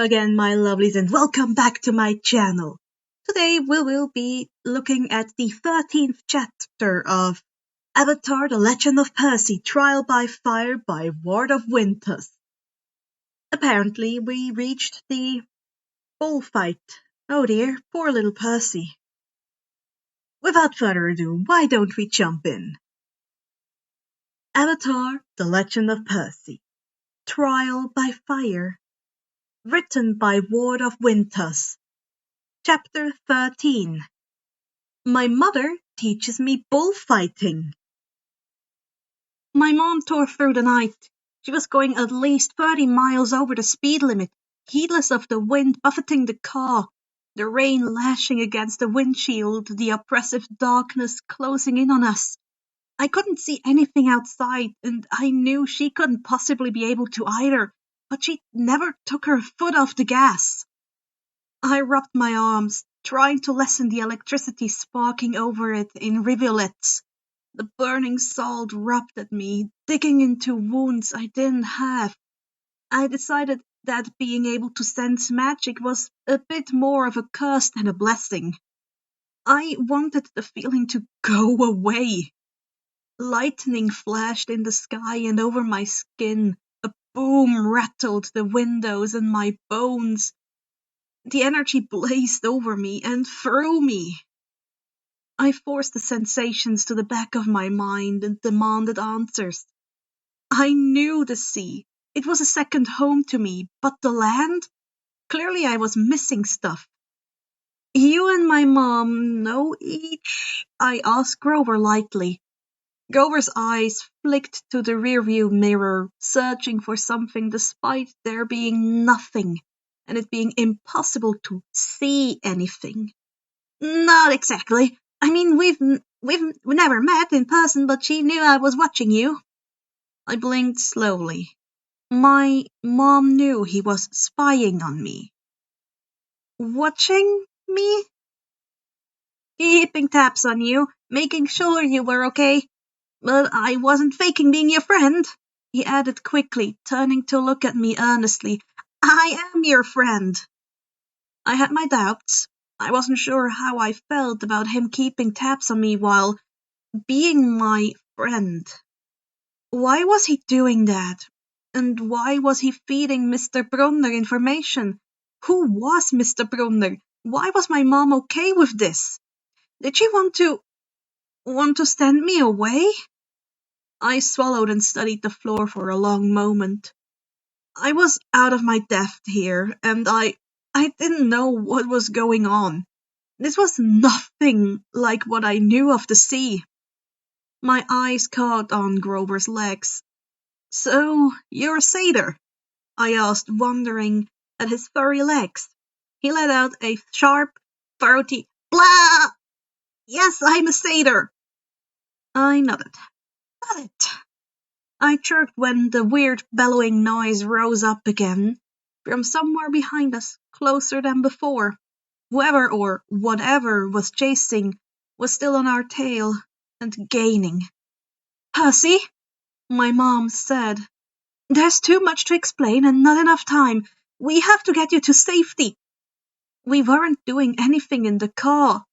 again, my lovelies, and welcome back to my channel. Today we will be looking at the 13th chapter of Avatar: The Legend of Percy, Trial by Fire by WardofWinters. Apparently we reached the bullfight. Oh dear, poor little Percy. Without further ado, why don't we jump in? Avatar: The Legend of Percy, Trial by Fire. Written by WardofWinters. Chapter 13. My mother teaches me bullfighting. My mom tore through the night. She was going at least 30 miles over the speed limit, heedless of the wind buffeting the car, the rain lashing against the windshield, the oppressive darkness closing in on us. I couldn't see anything outside, and I knew she couldn't possibly be able to either, but she never took her foot off the gas. I rubbed my arms, trying to lessen the electricity sparking over it in rivulets. The burning salt rubbed at me, digging into wounds I didn't have. I decided that being able to sense magic was a bit more of a curse than a blessing. I wanted the feeling to go away. Lightning flashed in the sky and over my skin. A boom rattled the windows and my bones. The energy blazed over me and through me. I forced the sensations to the back of my mind and demanded answers. I knew the sea. It was a second home to me, but the land? Clearly I was missing stuff. You and my mom know each? I asked Grover lightly. Grover's eyes flicked to the rearview mirror, searching for something despite there being nothing, and it being impossible to see anything. Not exactly. I mean, we've never met in person, but she knew I was watching you. I blinked slowly. My mom knew he was spying on me. Watching me? Keeping tabs on you, making sure you were okay. But I wasn't faking being your friend, he added quickly, turning to look at me earnestly. I am your friend. I had my doubts. I wasn't sure how I felt about him keeping tabs on me while being my friend. Why was he doing that? And why was he feeding Mr. Brunner information? Who was Mr. Brunner? Why was my mom okay with this? Did she want to send me away? I swallowed and studied the floor for a long moment. I was out of my depth here, and I didn't know what was going on. This was nothing like what I knew of the sea. My eyes caught on Grover's legs. So, you're a satyr? I asked, wondering at his furry legs. He let out a sharp, throaty blah! Yes, I'm a satyr. I nodded. Got it. I chirped when the weird bellowing noise rose up again, from somewhere behind us, closer than before. Whoever or whatever was chasing was still on our tail and gaining. Percy, my mom said, there's too much to explain and not enough time. We have to get you to safety. We weren't doing anything in the car.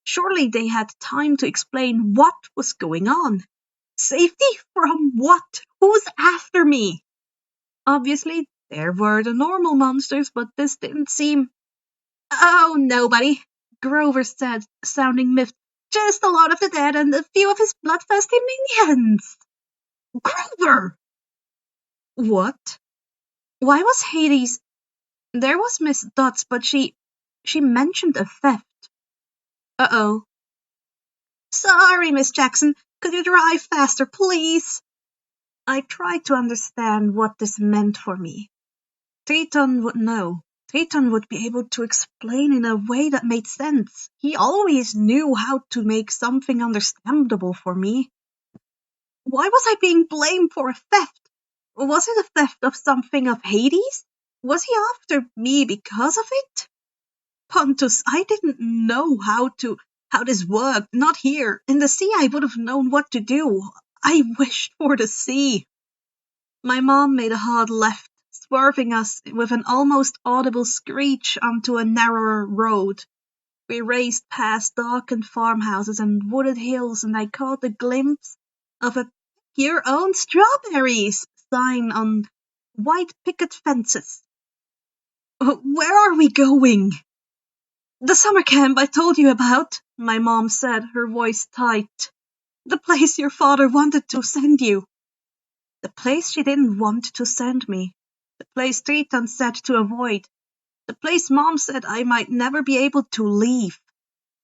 Surely they had time to explain what was going on. Safety from what? Who's after me? Obviously, there were the normal monsters, but this didn't seem... Oh, nobody, Grover said, sounding miffed. Just a lot of the dead and a few of his bloodthirsty minions. Grover! What? Why was Hades... There was Miss Dotz, but she mentioned a theft. Uh-oh. Sorry, Miss Jackson. Could you drive faster, please? I tried to understand what this meant for me. Triton would know. Triton would be able to explain in a way that made sense. He always knew how to make something understandable for me. Why was I being blamed for a theft? Was it a theft of something of Hades? Was he after me because of it? Pontus, I didn't know how this worked. Not here. In the sea I would have known what to do. I wished for the sea. My mom made a hard left, swerving us with an almost audible screech onto a narrower road. We raced past darkened farmhouses and wooded hills, and I caught a glimpse of a "Your Own Strawberries" sign on white picket fences. Where are we going? The summer camp I told you about, my mom said, her voice tight. The place your father wanted to send you. The place she didn't want to send me. The place Triton said to avoid. The place Mom said I might never be able to leave.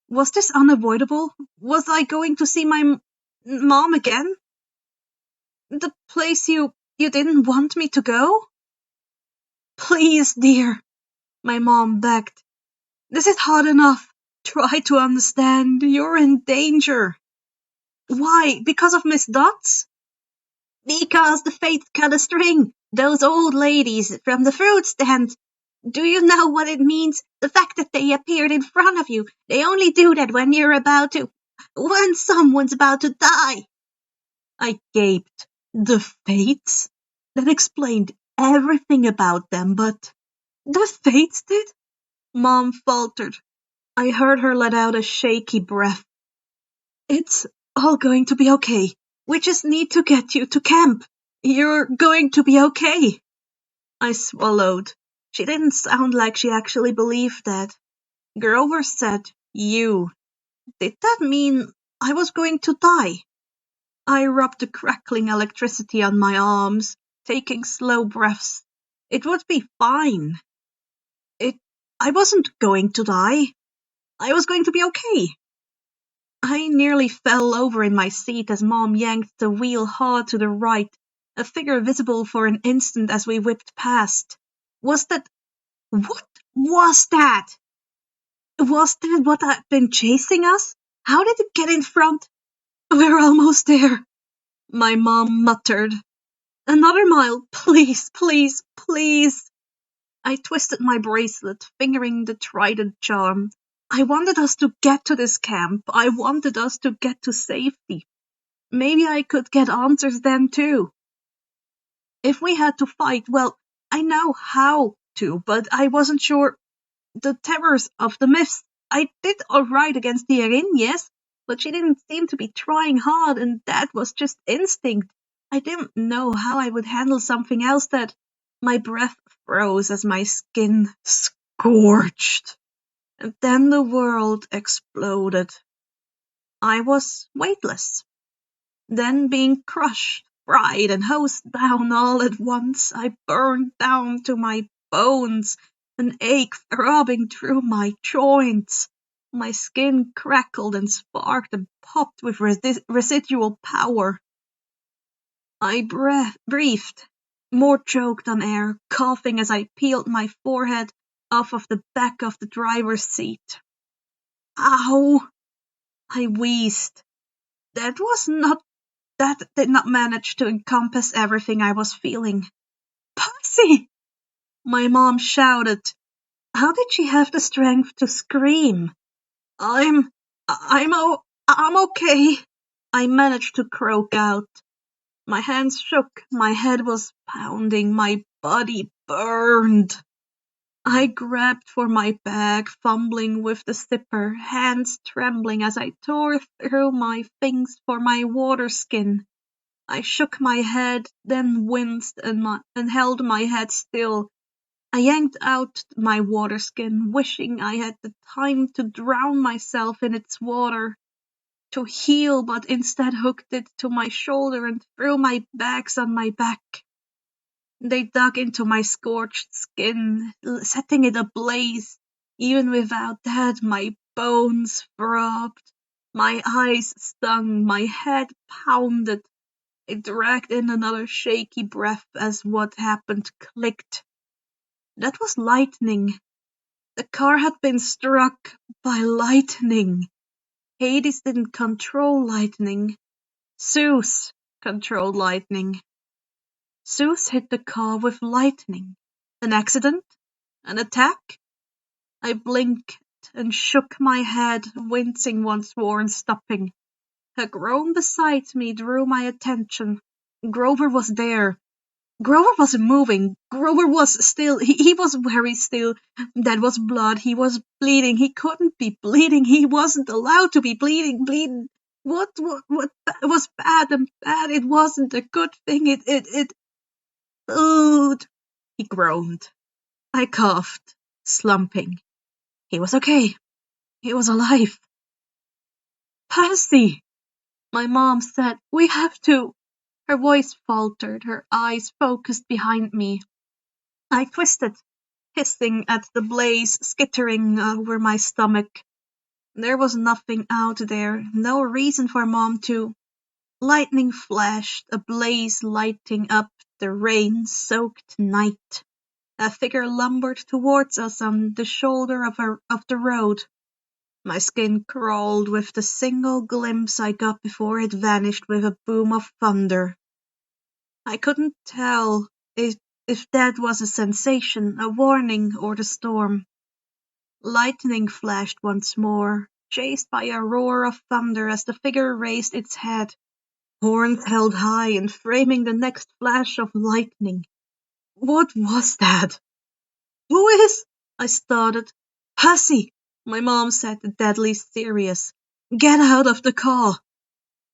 Was this unavoidable? Was I going to see my mom again? The place you didn't want me to go? Please, dear, my mom begged. This is hard enough. Try to understand. You're in danger. Why? Because of Miss Dots? Because the fates cut a string. Those old ladies from the fruit stand. Do you know what it means? The fact that they appeared in front of you. They only do that when when someone's about to die. I gaped. The fates? That explained everything about them, but the fates did? Mom faltered. I heard her let out a shaky breath. It's all going to be okay. We just need to get you to camp. You're going to be okay. I swallowed. She didn't sound like she actually believed that. Grover said, you. Did that mean I was going to die? I rubbed the crackling electricity on my arms, taking slow breaths. It would be fine. I wasn't going to die. I was going to be okay. I nearly fell over in my seat as Mom yanked the wheel hard to the right, a figure visible for an instant as we whipped past. What was that? Was that what had been chasing us? How did it get in front? We're almost there, my mom muttered. Another mile, please, please, please. I twisted my bracelet, fingering the Triton charm. I wanted us to get to this camp. I wanted us to get to safety. Maybe I could get answers then too. If we had to fight, well, I know how to, but I wasn't sure. The terrors of the myths. I did all right against the Agiain, yes, but she didn't seem to be trying hard, and that was just instinct. I didn't know how I would handle something else that... My breath froze as my skin scorched. And then the world exploded. I was weightless. Then being crushed, fried, and hosed down all at once, I burned down to my bones, an ache throbbing through my joints. My skin crackled and sparked and popped with residual power. I breathed, more choked on air, coughing as I peeled my forehead off of the back of the driver's seat. Ow! I wheezed. That did not manage to encompass everything I was feeling. Pussy! My mom shouted. How did she have the strength to scream? I'm okay. I managed to croak out. My hands shook, my head was pounding, my body burned. I grabbed for my bag, fumbling with the zipper, hands trembling as I tore through my things for my water skin. I shook my head, then winced and held my head still. I yanked out my water skin, wishing I had the time to drown myself in its water, to heal, but instead hooked it to my shoulder and threw my bags on my back. They dug into my scorched skin, setting it ablaze. Even without that, my bones throbbed, my eyes stung, my head pounded. I dragged in another shaky breath as what happened clicked. That was lightning. The car had been struck by lightning. Hades didn't control lightning. Zeus controlled lightning. Zeus hit the car with lightning. An accident? An attack? I blinked and shook my head, wincing once more and stopping. A groan beside me drew my attention. Grover was there. Grover wasn't moving. Grover was still. He was very still. That was blood. He was bleeding. He couldn't be bleeding. He wasn't allowed to be bleeding. Bleeding. What was bad and bad? It wasn't a good thing. It. Food. He groaned. I coughed, slumping. He was okay. He was alive. Percy, my mom said, we have to. Her voice faltered, her eyes focused behind me. I twisted, hissing at the blaze skittering over my stomach. There was nothing out there, no reason for Mom to. Lightning flashed, a blaze lighting up the rain-soaked night. A figure lumbered towards us on the shoulder of the road. My skin crawled with the single glimpse I got before it vanished with a boom of thunder. I couldn't tell if that was a sensation, a warning, or the storm. Lightning flashed once more, chased by a roar of thunder as the figure raised its head, horns held high and framing the next flash of lightning. What was that? Who is? I started. Hussy, my mom said, deadly serious. Get out of the car.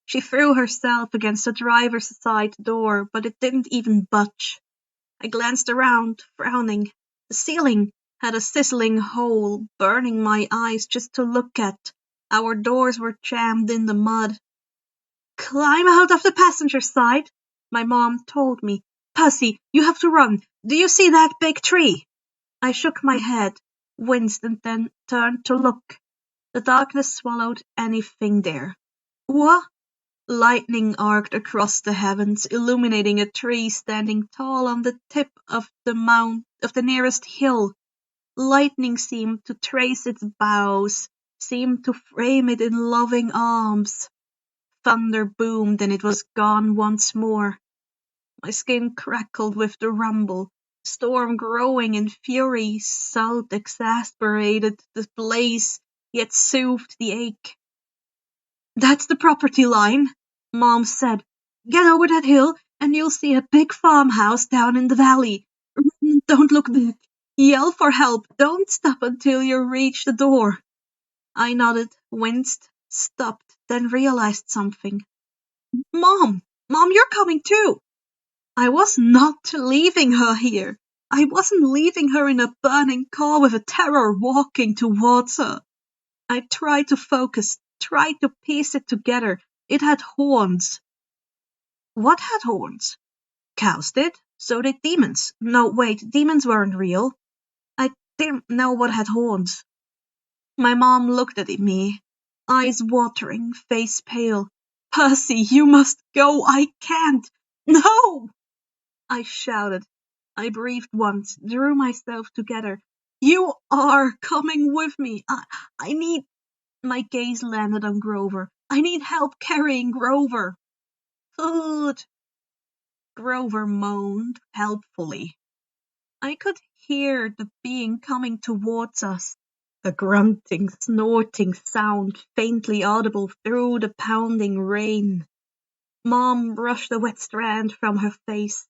She threw herself against the driver's side door, but it didn't even budge. I glanced around, frowning. The ceiling had a sizzling hole, burning my eyes just to look at. Our doors were jammed in the mud. Climb out of the passenger side, my mom told me. Pussy, you have to run. Do you see that big tree? I shook my head, winced, and then turned to look. The darkness swallowed anything there. What? Lightning arced across the heavens, illuminating a tree standing tall on the tip of the nearest hill. Lightning seemed to trace its boughs, seemed to frame it in loving arms. Thunder boomed and it was gone once more. My skin crackled with the rumble. The storm growing in fury, salt exasperated the blaze, yet soothed the ache. That's the property line, Mom said. Get over that hill and you'll see a big farmhouse down in the valley. Don't look back. Yell for help. Don't stop until you reach the door. I nodded, winced, stopped, then realized something. Mom! Mom, you're coming too! I was not leaving her here. I wasn't leaving her in a burning car with a terror walking towards her. I tried to focus, tried to piece it together. It had horns. What had horns? Cows did. So did demons. No, wait, demons weren't real. I didn't know what had horns. My mom looked at me, eyes watering, face pale. Percy, you must go. I can't. No! I shouted. I breathed once, drew myself together. You are coming with me. I need. My gaze landed on Grover. I need help carrying Grover. Food. Grover moaned helpfully. I could hear the being coming towards us, a grunting, snorting sound faintly audible through the pounding rain. Mom brushed a wet strand from her face.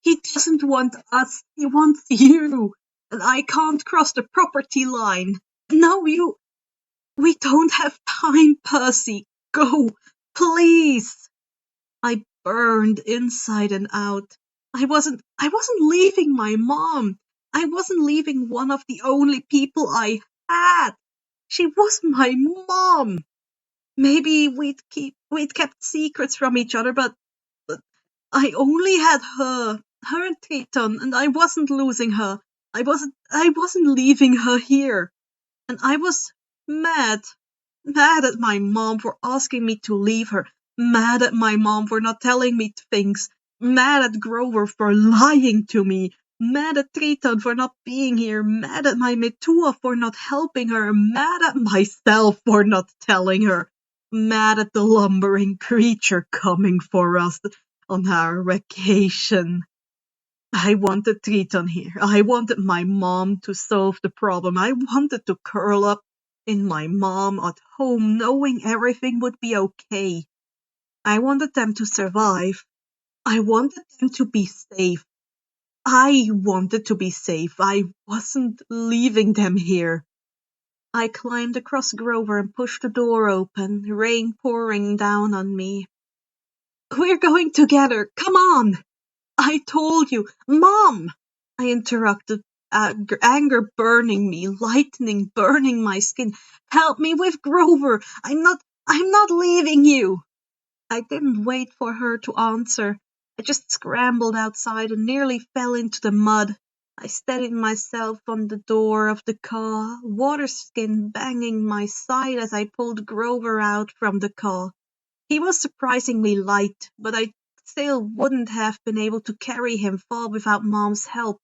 He doesn't want us, he wants you, and I can't cross the property line. No, we don't have time, Percy. Go, please. I burned inside and out. I wasn't leaving my mom. I wasn't leaving one of the only people I had. She was my mom. Maybe we'd kept secrets from each other, but I only had her and Triton, and I wasn't losing her. I wasn't leaving her here. And I was mad. Mad at my mom for asking me to leave her. Mad at my mom for not telling me things. Mad at Grover for lying to me. Mad at Triton for not being here. Mad at my Minotaur for not helping her. Mad at myself for not telling her. Mad at the lumbering creature coming for us on our vacation. I wanted Triton here. I wanted my mom to solve the problem. I wanted to curl up in my mom at home knowing everything would be okay. I wanted them to survive. I wanted them to be safe. I wanted to be safe. I wasn't leaving them here. I climbed across Grover and pushed the door open, rain pouring down on me. We're going together. Come on. I told you. Mom! I interrupted, anger burning me, lightning burning my skin. Help me with Grover. I'm not leaving you. I didn't wait for her to answer. I just scrambled outside and nearly fell into the mud. I steadied myself on the door of the car, water skin banging my side as I pulled Grover out from the car. He was surprisingly light, but I still wouldn't have been able to carry him far without Mom's help.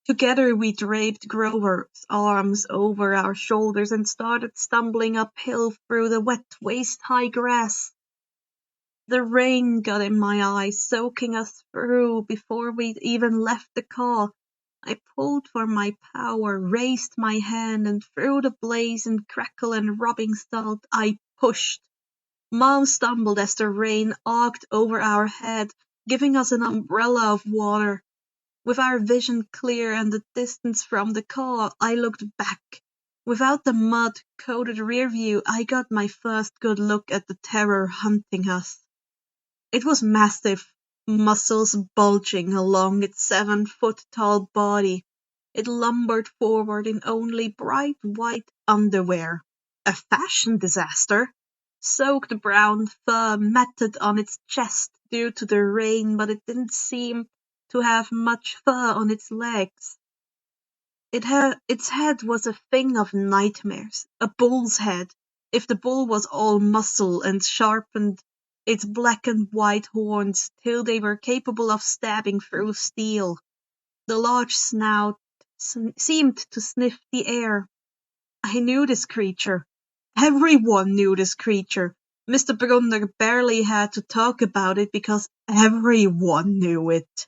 Together we draped Grover's arms over our shoulders and started stumbling uphill through the wet, waist-high grass. The rain got in my eyes, soaking us through before we'd even left the car. I pulled for my power, raised my hand, and through the blaze and crackle and rubbing salt, I pushed. Mom stumbled as the rain arced over our head, giving us an umbrella of water. With our vision clear and the distance from the car, I looked back. Without the mud-coated rear view, I got my first good look at the terror hunting us. It was massive, muscles bulging along its 7-foot-tall body. It lumbered forward in only bright white underwear. A fashion disaster. Soaked brown fur matted on its chest due to the rain, but it didn't seem to have much fur on its legs. Its head was a thing of nightmares, a bull's head. If the bull was all muscle and sharpened its black and white horns till they were capable of stabbing through steel. The large snout seemed to sniff the air. I knew this creature. Everyone knew this creature. Mr. Brunner barely had to talk about it because everyone knew it.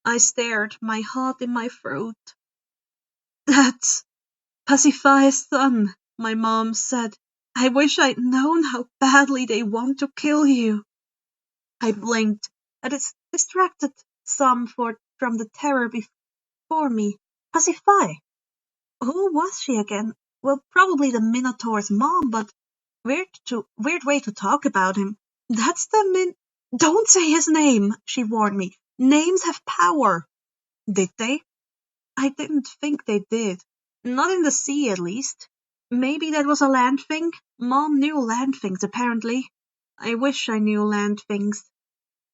I stared, my heart in my throat. That's Pacify's son, my mom said. I wish I'd known how badly they want to kill you. I blinked, and it distracted some from the terror before me. Pacify? Who was she again? Well, probably the Minotaur's mom, but weird way to talk about him. That's the Don't say his name, she warned me. Names have power. Did they? I didn't think they did. Not in the sea, at least. Maybe that was a land thing? Mom knew land things, apparently. I wish I knew land things.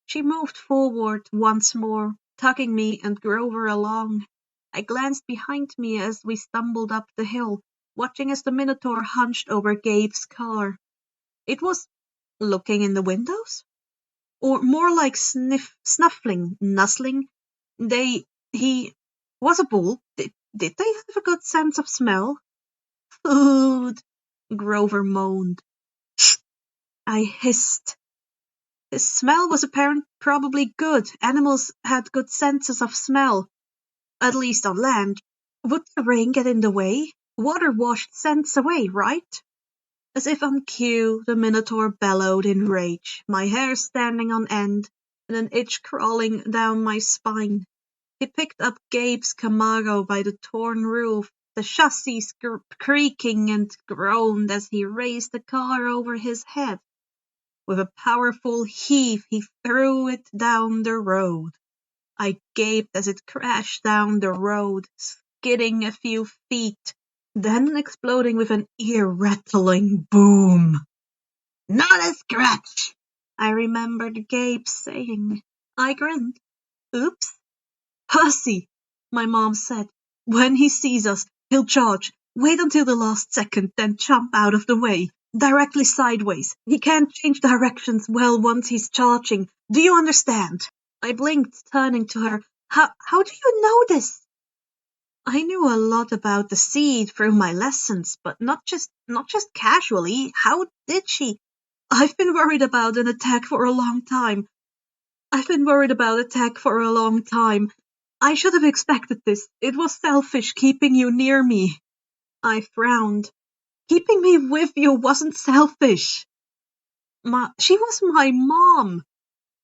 She moved forward once more, tugging me and Grover along. I glanced behind me as we stumbled up the hill, watching as the Minotaur hunched over Gabe's car. It was looking in the windows? Or more like snuffling, nuzzling. He was a bull. Did they have a good sense of smell? Food, Grover moaned. I hissed. His smell was probably good. Animals had good senses of smell, at least on land. Would the rain get in the way? Water washed scents away, right? As if on cue, the Minotaur bellowed in rage, my hair standing on end and an itch crawling down my spine. He picked up Gabe's Camaro by the torn roof, the chassis creaking, and groaned as he raised the car over his head. With a powerful heave, he threw it down the road. I gaped as it crashed down the road, skidding a few feet, then exploding with an ear-rattling boom. Not a scratch, I remembered Gabe saying. I grinned. Oops. Hussy, my mom said. When he sees us, he'll charge. Wait until the last second, then jump out of the way. Directly sideways. He can't change directions well once he's charging. Do you understand? I blinked, turning to her. How do you know this? I knew a lot about the sea through my lessons, but not just casually. How did she? I've been worried about an attack for a long time. I should have expected this. It was selfish keeping you near me. I frowned. Keeping me with you wasn't selfish. She was my mom.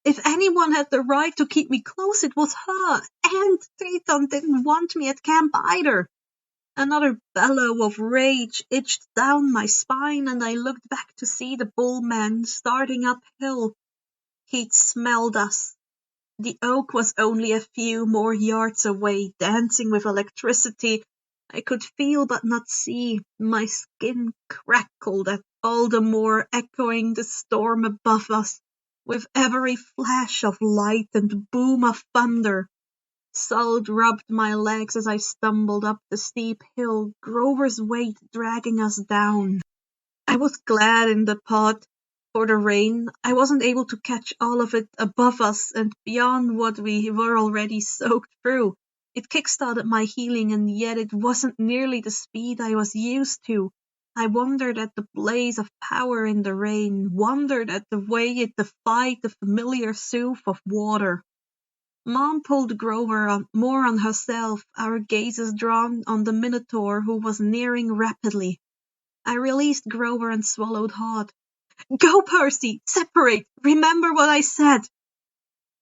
If anyone had the right to keep me close, it was her. And Triton didn't want me at camp either. Another bellow of rage itched down my spine, and I looked back to see the bullman starting uphill. He'd smelled us. The oak was only a few more yards away, dancing with electricity. I could feel but not see. My skin crackled at all the more, echoing the storm above us, with every flash of light and boom of thunder. Salt rubbed my legs as I stumbled up the steep hill, Grover's weight dragging us down. I was glad in the pod for the rain. I wasn't able to catch all of it above us and beyond what we were already soaked through. It kick-started my healing, and yet it wasn't nearly the speed I was used to. I wondered at the blaze of power in the rain, wondered at the way it defied the familiar soothe of water. Mom pulled Grover more on herself, our gazes drawn on the Minotaur, who was nearing rapidly. I released Grover and swallowed hard. Go, Percy! Separate! Remember what I said!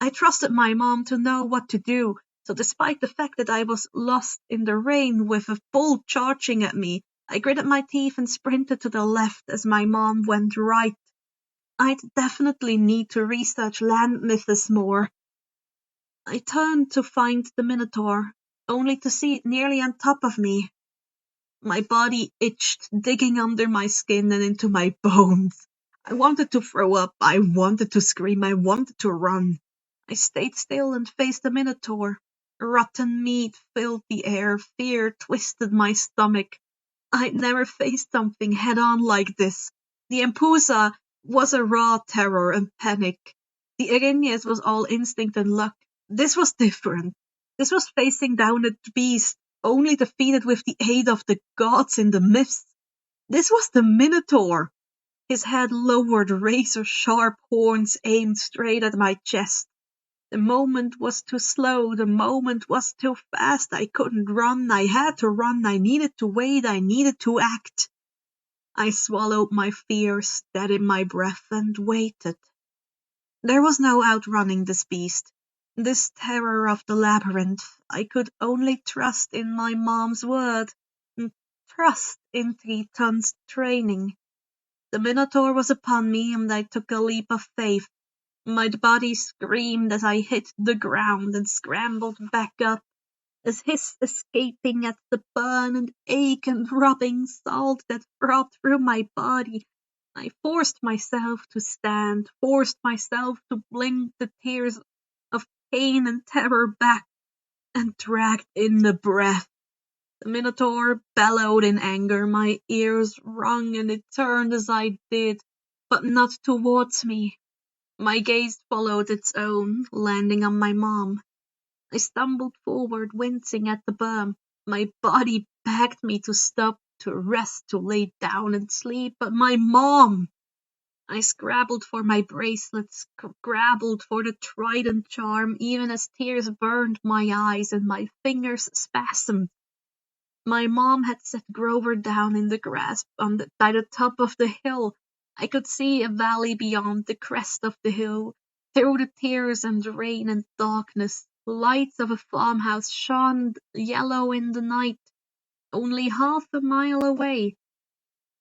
I trusted my mom to know what to do, so despite the fact that I was lost in the rain with a bull charging at me, I gritted my teeth and sprinted to the left as my mom went right. I'd definitely need to research land myths more. I turned to find the Minotaur, only to see it nearly on top of me. My body itched, digging under my skin and into my bones. I wanted to throw up, I wanted to scream, I wanted to run. I stayed still and faced the Minotaur. Rotten meat filled the air, fear twisted my stomach. I'd never faced something head-on like this. The Empusa was a raw terror and panic. The Agiain was all instinct and luck. This was different. This was facing down a beast, only defeated with the aid of the gods in the myths. This was the Minotaur. His head lowered, razor-sharp horns aimed straight at my chest. The moment was too slow, the moment was too fast. I couldn't run, I had to run, I needed to wait, I needed to act. I swallowed my fear, steadied my breath, and waited. There was no outrunning this beast. This terror of the labyrinth. I could only trust in my mom's word, and trust in Triton's training. The Minotaur was upon me, and I took a leap of faith. My body screamed as I hit the ground and scrambled back up, as hiss escaping at the burn and ache and rubbing salt that throbbed through my body. I forced myself to stand, forced myself to blink the tears of pain and terror back, and dragged in the breath. The Minotaur bellowed in anger, my ears rung, and it turned as I did, but not towards me. My gaze followed its own, landing on my mom. I stumbled forward, wincing at the berm. My body begged me to stop, to rest, to lay down and sleep, but my mom! I scrabbled for my bracelets, scrabbled for the Triton charm, even as tears burned my eyes and my fingers spasmed. My mom had set Grover down in the grass by the top of the hill. I could see a valley beyond the crest of the hill. Through the tears and rain and darkness, lights of a farmhouse shone yellow in the night, only half a mile away.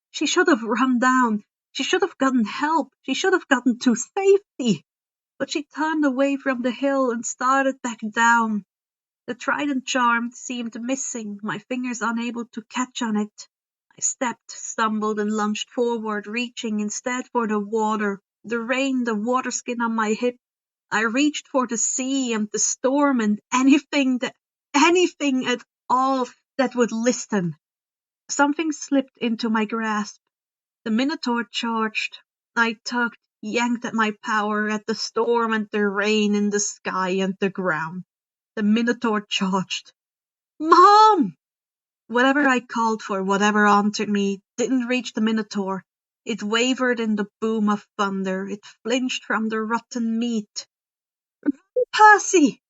She should have run down. She should have gotten help. She should have gotten to safety. But she turned away from the hill and started back down. The Triton charm seemed missing, my fingers unable to catch on it. I stepped, stumbled, and lunged forward, reaching instead for the water, the rain, the waterskin on my hip. I reached for the sea and the storm and anything at all that would listen. Something slipped into my grasp. The Minotaur charged. I tugged, yanked at my power, at the storm and the rain in the sky and the ground. The Minotaur charged. Mom! Whatever I called for, whatever answered me, didn't reach the Minotaur. It wavered in the boom of thunder. It flinched from the rotten meat. Percy!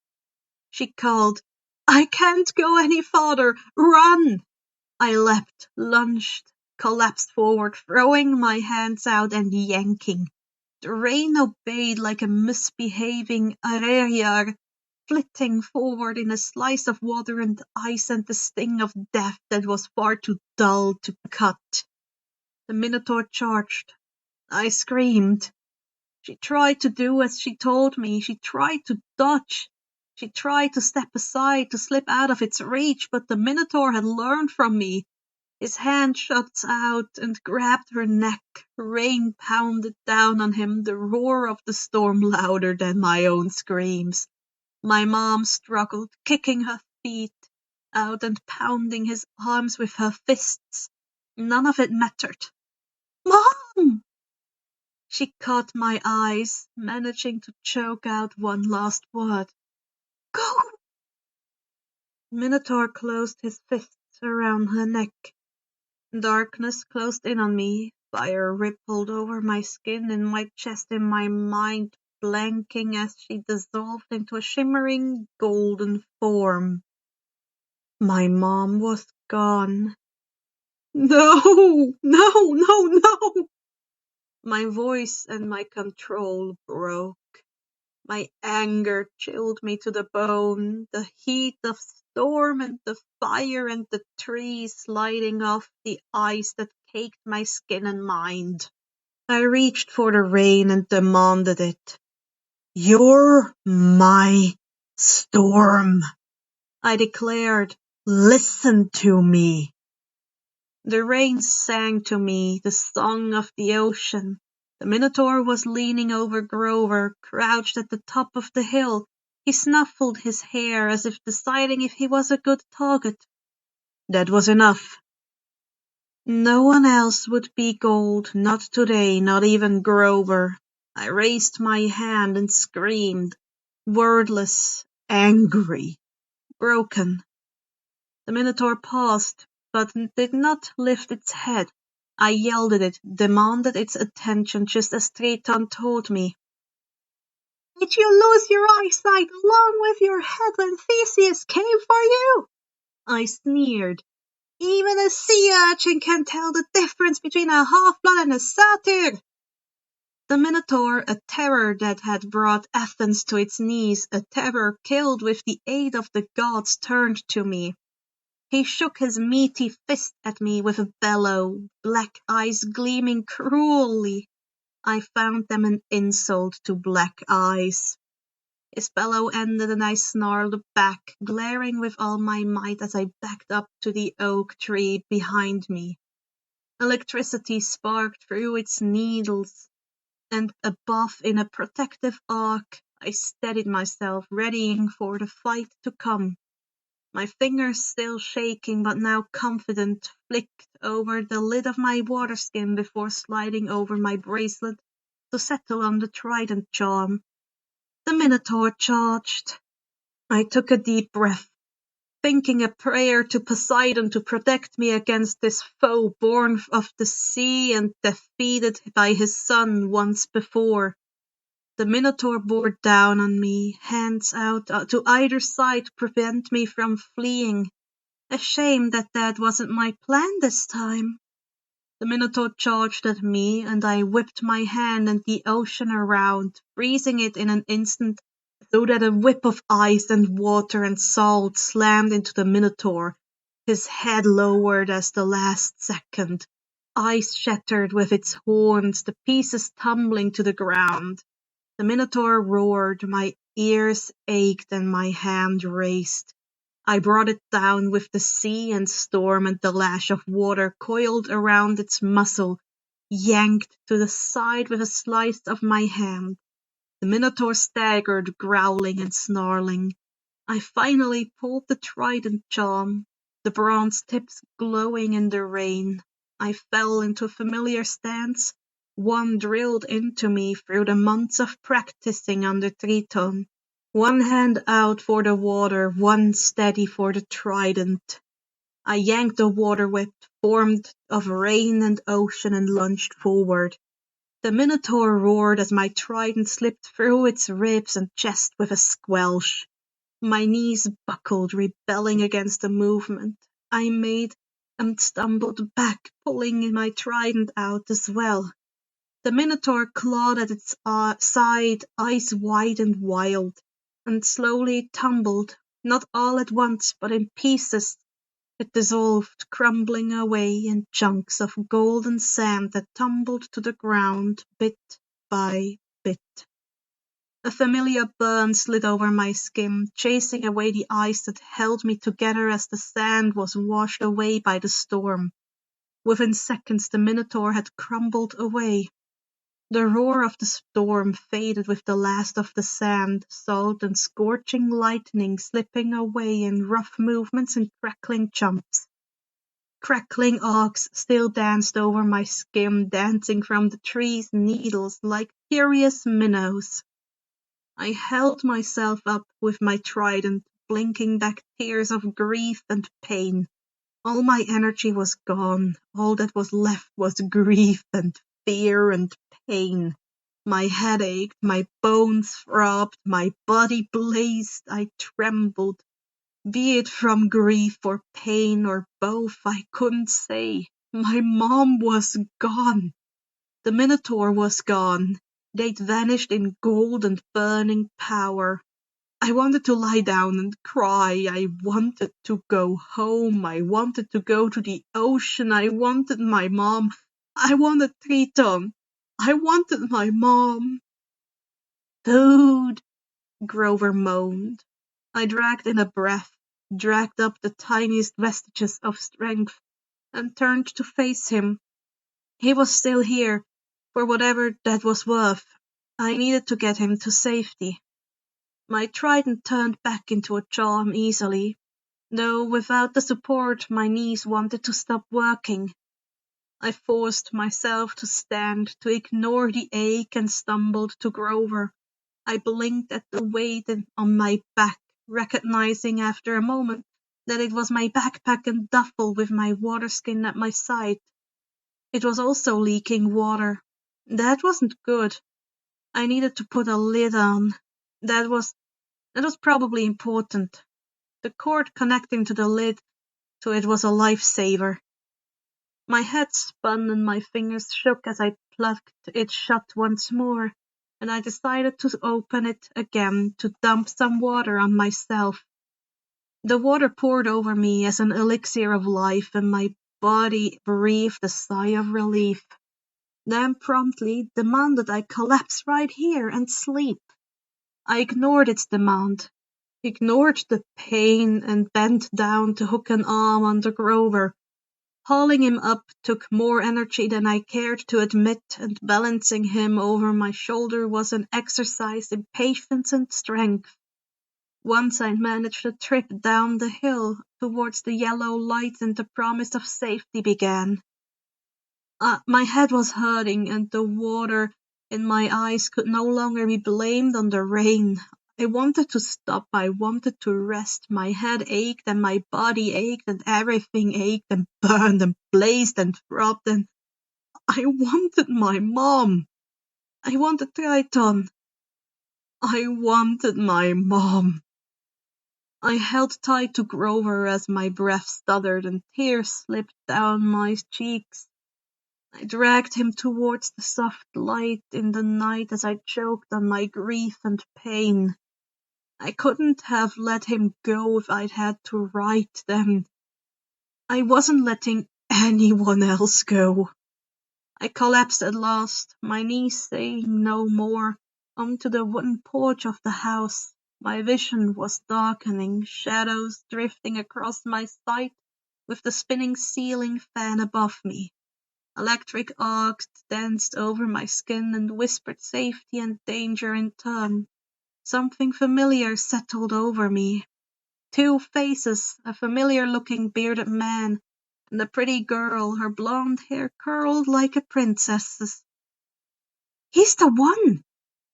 She called. I can't go any farther. Run! I leapt, lunged, collapsed forward, throwing my hands out and yanking. The rain obeyed like a misbehaving arrear. flitting forward in a slice of water and ice and the sting of death that was far too dull to cut. The Minotaur charged. I screamed. She tried to do as she told me. She tried to dodge. She tried to step aside, to slip out of its reach, but the Minotaur had learned from me. His hand shot out and grabbed her neck. Rain pounded down on him, the roar of the storm louder than my own screams. My mom struggled, kicking her feet out and pounding his arms with her fists. None of it mattered. Mom! She caught my eyes, managing to choke out one last word. Go! Minotaur closed his fists around her neck. Darkness closed in on me. Fire rippled over my skin and my chest and my mind, blanking as she dissolved into a shimmering golden form. My mom was gone. No, no, no, no! My voice and my control broke. My anger chilled me to the bone, the heat of storm and the fire and the trees sliding off the ice that caked my skin and mind. I reached for the rain and demanded it. You're my storm, I declared. Listen to me. The rain sang to me, the song of the ocean. The Minotaur was leaning over Grover, crouched at the top of the hill. He snuffled his hair as if deciding if he was a good target. That was enough. No one else would be gold, not today, not even Grover. I raised my hand and screamed, wordless, angry, broken. The Minotaur paused, but did not lift its head. I yelled at it, demanded its attention just as Triton told me. Did you lose your eyesight along with your head when Theseus came for you? I sneered. Even a sea urchin can tell the difference between a half-blood and a satyr. The Minotaur, a terror that had brought Athens to its knees, a terror killed with the aid of the gods, turned to me. He shook his meaty fist at me with a bellow, black eyes gleaming cruelly. I found them an insult to black eyes. His bellow ended and I snarled back, glaring with all my might as I backed up to the oak tree behind me. Electricity sparked through its needles, and above in a protective arc, I steadied myself, readying for the fight to come. My fingers still shaking but now confident, flicked over the lid of my water skin before sliding over my bracelet to settle on the Triton charm. The Minotaur charged. I took a deep breath, thinking a prayer to Poseidon to protect me against this foe born of the sea and defeated by his son once before. The Minotaur bore down on me, hands out to either side to prevent me from fleeing. A shame that wasn't my plan this time. The Minotaur charged at me, and I whipped my hand and the ocean around, freezing it in an instant, so that a whip of ice and water and salt slammed into the Minotaur, his head lowered as the last second. Ice shattered with its horns, the pieces tumbling to the ground. The Minotaur roared, my ears ached and my hand raced. I brought it down with the sea and storm and the lash of water coiled around its muzzle, yanked to the side with a slice of my hand. The Minotaur staggered, growling and snarling. I finally pulled the trident charm, the bronze tips glowing in the rain. I fell into a familiar stance, one drilled into me through the months of practicing under Triton. One hand out for the water, one steady for the trident. I yanked the water whip, formed of rain and ocean, and lunged forward. The Minotaur roared as my trident slipped through its ribs and chest with a squelch. My knees buckled, rebelling against the movement I made, and stumbled back, pulling my trident out as well. The Minotaur clawed at its side, eyes wide and wild. and slowly tumbled, not all at once, but in pieces. It dissolved, crumbling away in chunks of golden sand that tumbled to the ground bit by bit. A familiar burn slid over my skin, chasing away the ice that held me together as the sand was washed away by the storm. Within seconds the Minotaur had crumbled away. The roar of the storm faded with the last of the sand, salt and scorching lightning slipping away in rough movements and crackling jumps. Crackling arcs still danced over my skin, dancing from the tree's needles like furious minnows. I held myself up with my trident, blinking back tears of grief and pain. All my energy was gone. All that was left was grief and fear and pain. My head ached, my bones throbbed, my body blazed, I trembled. Be it from grief or pain or both, I couldn't say. My mom was gone. The Minotaur was gone. They'd vanished in gold and burning power. I wanted to lie down and cry. I wanted to go home. I wanted to go to the ocean. I wanted my mom. I wanted Triton. I wanted my mom. Food, Grover moaned. I dragged in a breath, dragged up the tiniest vestiges of strength, and turned to face him. He was still here, for whatever that was worth. I needed to get him to safety. My trident turned back into a charm easily, though without the support my knees wanted to stop working. I forced myself to stand, to ignore the ache, and stumbled to Grover. I blinked at the weight on my back, recognizing after a moment that it was my backpack and duffel with my water skin at my side. It was also leaking water. That wasn't good. I needed to put a lid on. That was probably important. The cord connecting to the lid to it was a lifesaver. My head spun and my fingers shook as I plucked it shut once more, and I decided to open it again to dump some water on myself. The water poured over me as an elixir of life, and my body breathed a sigh of relief. Then promptly demanded I collapse right here and sleep. I ignored its demand, ignored the pain, and bent down to hook an arm under Grover. Hauling him up took more energy than I cared to admit, and balancing him over my shoulder was an exercise in patience and strength. Once I managed a trip down the hill towards the yellow light and the promise of safety began. My head was hurting, and the water in my eyes could no longer be blamed on the rain. I wanted to stop. I wanted to rest. My head ached, and my body ached, and everything ached and burned and blazed and throbbed, and I wanted my mom. I wanted Triton. I wanted my mom. I held tight to Grover as my breath stuttered and tears slipped down my cheeks. I dragged him towards the soft light in the night as I choked on my grief and pain. I couldn't have let him go if I'd had to write then. I wasn't letting anyone else go. I collapsed at last, my knees saying no more, onto the wooden porch of the house. My vision was darkening, shadows drifting across my sight with the spinning ceiling fan above me. Electric arcs danced over my skin and whispered safety and danger in turn. Something familiar settled over me. Two faces, a familiar-looking bearded man, and a pretty girl, her blonde hair curled like a princess's. "He's the one,"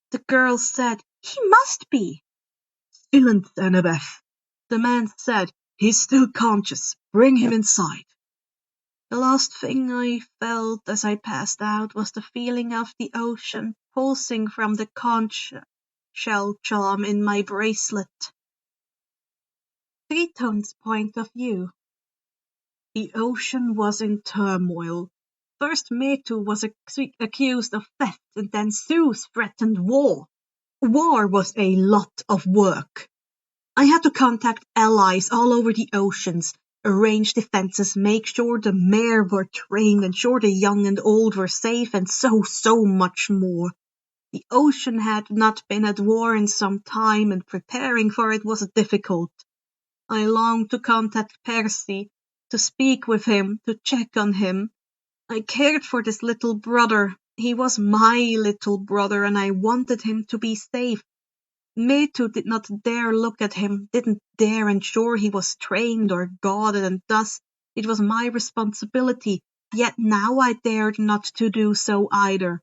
the girl said. "He must be." "Silence, Annabeth," the man said. "He's still conscious. Bring him inside." The last thing I felt as I passed out was the feeling of the ocean pulsing from the conch shell charm in my bracelet. Triton's point of view. The ocean was in turmoil. First Metu was accused of theft, and then Zeus threatened war. War was a lot of work. I had to contact allies all over the oceans, arrange defenses, make sure the men were trained, ensure the young and old were safe, and so much more. The ocean had not been at war in some time, and preparing for it was difficult. I longed to contact Percy, to speak with him, to check on him. I cared for this little brother. He was my little brother, and I wanted him to be safe. Metu did not dare look at him, didn't dare ensure he was trained or guarded, and thus it was my responsibility. Yet now I dared not to do so either.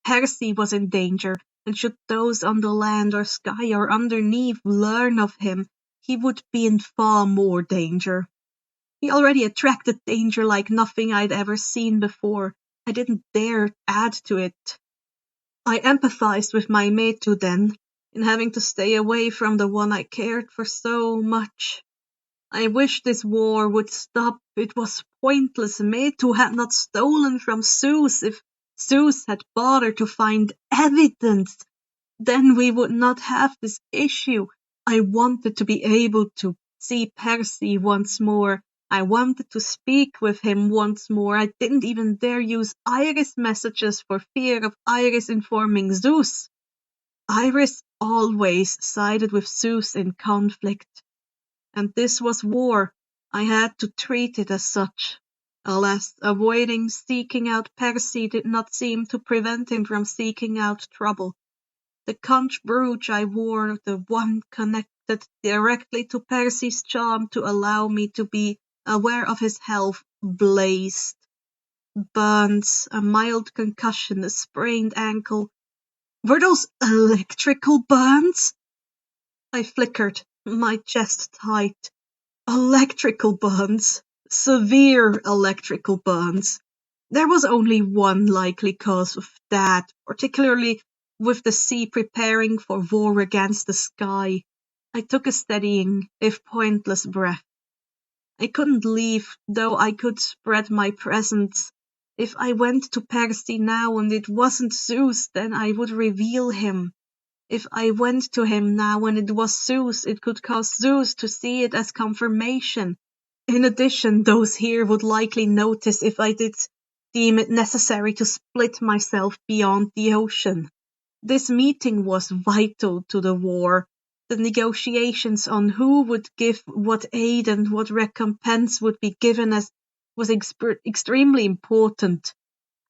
Percy was in danger, and should those on the land or sky or underneath learn of him, he would be in far more danger. He already attracted danger like nothing I'd ever seen before. I didn't dare add to it. I empathized with my Metu then, in having to stay away from the one I cared for so much. I wished this war would stop. It was pointless. Metu had not stolen from Zeus. If Zeus had bothered to find evidence, then we would not have this issue. I wanted to be able to see Percy once more. I wanted to speak with him once more. I didn't even dare use Iris messages for fear of Iris informing Zeus. Iris always sided with Zeus in conflict. And this was war. I had to treat it as such. Alas, avoiding seeking out Percy did not seem to prevent him from seeking out trouble. The conch brooch I wore, the one connected directly to Percy's charm to allow me to be aware of his health, blazed. Burns, a mild concussion, a sprained ankle. Were those electrical burns? I flickered, my chest tight. Electrical burns. Severe electrical burns. There was only one likely cause of that, particularly with the sea preparing for war against the sky. I took a steadying, if pointless, breath. I couldn't leave, though I could spread my presence. If I went to Percy now and it wasn't Zeus, then I would reveal him. If I went to him now and it was Zeus, it could cause Zeus to see it as confirmation. In addition, those here would likely notice if I did deem it necessary to split myself beyond the ocean. This meeting was vital to the war. The negotiations on who would give what aid and what recompense would be given was extremely important.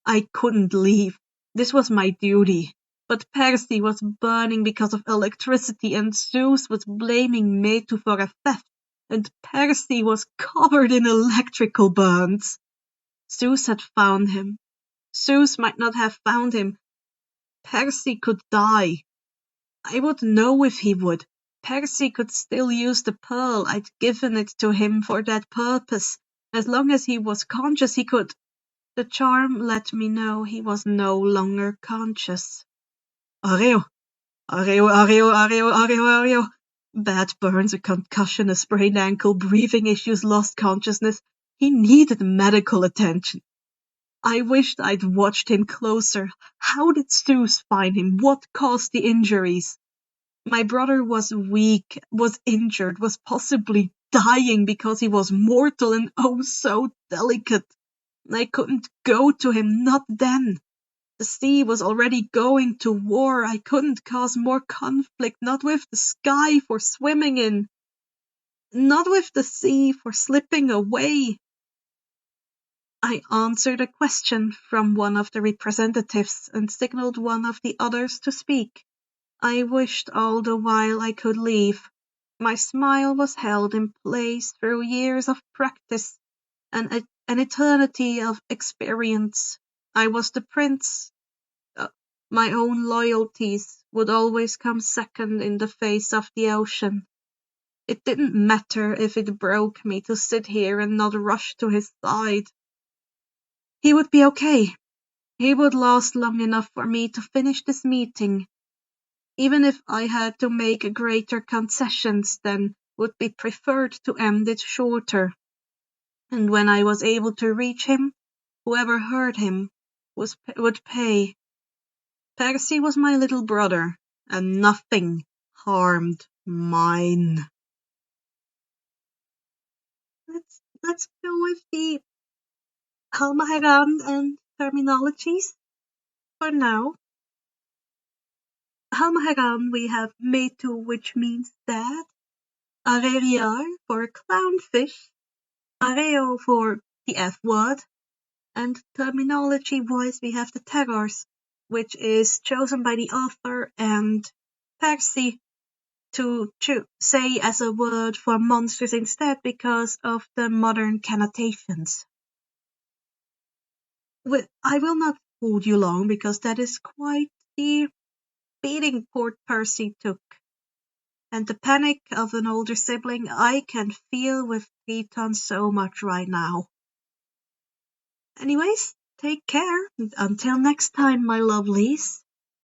I couldn't leave. This was my duty. But Percy was burning because of electricity, and Zeus was blaming Metu for a theft, and Percy was covered in electrical burns. Zeus had found him. Zeus might not have found him. Percy could die. I would know if he would. Percy could still use the pearl. I'd given it to him for that purpose. As long as he was conscious, he could. The charm let me know he was no longer conscious. Areo. Bad burns, a concussion, a sprained ankle, breathing issues, lost consciousness. He needed medical attention. I wished I'd watched him closer. How did Zeus find him? What caused the injuries? My brother was weak, was injured, was possibly dying because he was mortal and oh so delicate. I couldn't go to him, not then. The sea was already going to war. I couldn't cause more conflict, not with the sky for swimming in, not with the sea for slipping away. I answered a question from one of the representatives and signaled one of the others to speak. I wished all the while I could leave. My smile was held in place through years of practice and an eternity of experience. I was the prince. My own loyalties would always come second in the face of the ocean. It didn't matter if it broke me to sit here and not rush to his side. He would be okay. He would last long enough for me to finish this meeting. Even if I had to make greater concessions, then would be preferred to end it shorter. And when I was able to reach him, whoever heard him would pay. Percy was my little brother, and nothing harmed mine. Let's go with the Halmaharan and terminologies for now. Halmaharan we have Metu, which means dad, Areriar for clownfish, Areo for the F word, and terminology-wise we have the Terrors, which is chosen by the author and Percy to say as a word for monsters instead because of the modern connotations. I will not hold you long because that is quite the beating poor Percy took. And the panic of an older sibling I can feel with Triton so much right now. Anyways, take care. Until next time, my lovelies.